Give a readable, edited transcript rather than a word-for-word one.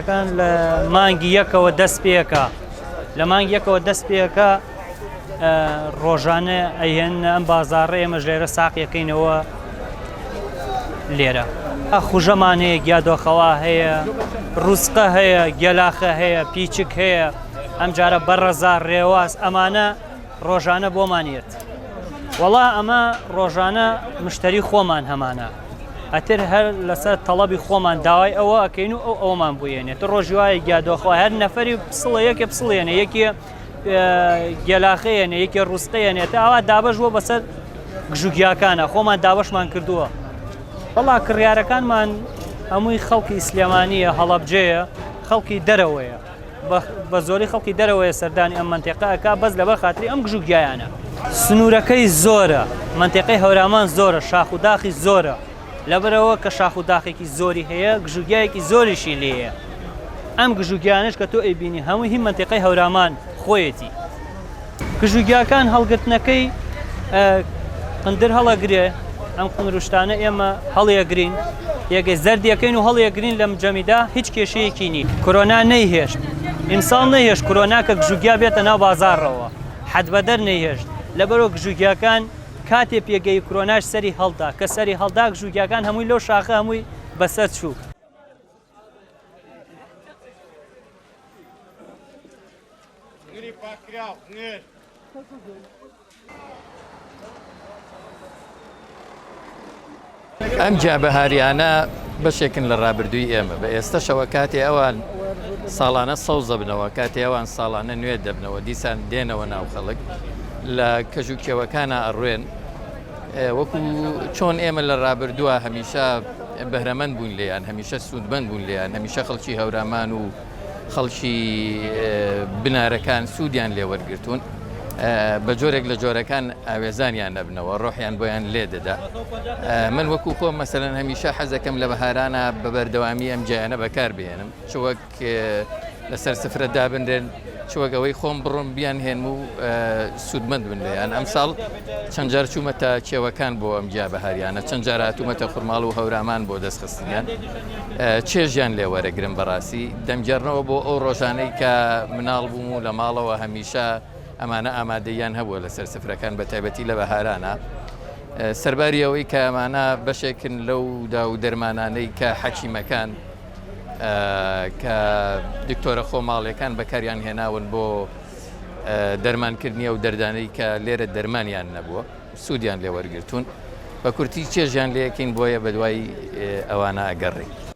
كان لە مانگی یەکەوە دەست پێەکە لە مانگی یەکەوە دەست پێەکە ڕۆژانە ئەیهێن ئەم بازاڕێ ئێمەش لێرە ساقیەکەینەوە لێرە خوژەمان هەیە گیادۆخەوا هەیە ڕوسقە هەیە گێلاخە هەیە پیچک هەیە ئەم جارە بەڕەزار ڕێواز ئەمانە ڕۆژانە بۆمانێت وەڵا ئەمە ڕۆژانە مشتری خۆمان هەمانە ئەتر هەر لەسەر تەڵەبی خۆمان داوای ئەوە ئەکەین و ئەومان بووێنێت ڕۆژی وایە گیادۆخەوە هەر نەفەری پسڵە یەکێ پسڵێنە یەکی گێلاخەیەنێ یەکی ڕوسقەیەنێتە ئەوە دابەش بۆ بەسەر گژوگیاکانە خۆمان دابەشمان کردووە وەڵا کڕیارەکانمان هەمووی خەڵکی سلێمانیە هەڵەبجەیە خەڵکی دەرەوەیە بە زۆری خەڵکی دەرەوەیە سەردانی ئەم منتیقەکە بەس لەبەر خاتری ئەم گژوگیایانە سنوورەکەی زۆرە منتیقەی هەورامان زۆرە شاخ و داخی زۆرە لەبەرەوە کە شاخ و داخێکی زۆری هەیە گژوگیایەکی زۆریشی لێیە ئەم گژوگیانش کە تۆ ئەیبینی هەمووی هی منتیقەی هەورامان خۆیەتی گژوگیاکان هەڵگرتنەکەی قندر هەڵەگرێ ئەم قنروشتانە ئێمە هەڵیەگرین یەکێ زەردیەکەین و هەڵیەگرین لە مجەمیدا هیچ کێشەیەکی نی کۆرۆنا نەیهێشت ئینسان نەیهێشت کۆرۆنا کە گژوگیا بێتە ناو بازاڕەوە حەد بەدەر نەیهێشت لەبەرەوە گژوگیاکان کاتێ پێگەی کۆرۆناش سەری هەڵدا کە سەری هەڵدا گژوگیاکان هەمووی لەو شاخە هەمووی بەسەر چوو ئەم جابەهاریانە بەشێکن لە ڕابردووی ئێمە بە ئێستاشەوە کاتێ ئەوان ساڵانە سەوزە بنەوە کاتێ ئەوان ساڵانە نوێ دەبنەوە دیسان دێنەوە ناو خەڵک لە کەژوکێوەکانە ئەڕوێن وەکو چۆن ئێمە لە ڕابردووە هەمیشە بەهرەمەند بوون لێیان هەمیشە سوودمەند بوون لێیان هەمیشە خەڵکی هەورامان و خەڵکی بنارەکان سوودیان لێوەرگرتوون بە جۆرێک لە جۆرەکان ئاوێزانیان نەبنەوە ڕۆحیان بۆیان لێ دەدا من وەکو خۆم مەسەلەن هەمیشە حەزەکەم لە بەهارانە بە بەردەوامی ئەم جیانە بەکار بێنم چوەک لەسەر سفرە دابنرێن چوەگەوەی خۆم بڕۆم بیان هێن و سوودمەند بن لێیان ئەم ساڵ چەند جار چوومەتە کێوەکان بۆ ئەم جابەهاریانە چەند جار هاتوومەتە خوڕماڵ و هەورامان بۆ دەستخستنیان چێژیان لێ وەرەگرم بەڕاستی دەمجێڕنەوە بۆ ئەو ڕۆژانەی کە مناڵ بووم و لە ماڵەوە هەمیشە ئەمانە ئامادەیان هەبووە لەسەر سفرەکان بە تایبەتی لە بەهارانە سەرباری ئەوەی کە ئەمانە بەشێکن لەو دا و دەرمانانەی کە حەکیمەکان کە دکتۆرە خۆماڵیەکان بەکاریان هێناون بۆ دەرمانکردنیە و دەردانەی کە لێرە دەرمانیان نەبووە سوودیان لێوەرگرتوون بە کورتی چێژیان لێەکەین بۆیە بە دوای ئەوانە ئەگەڕی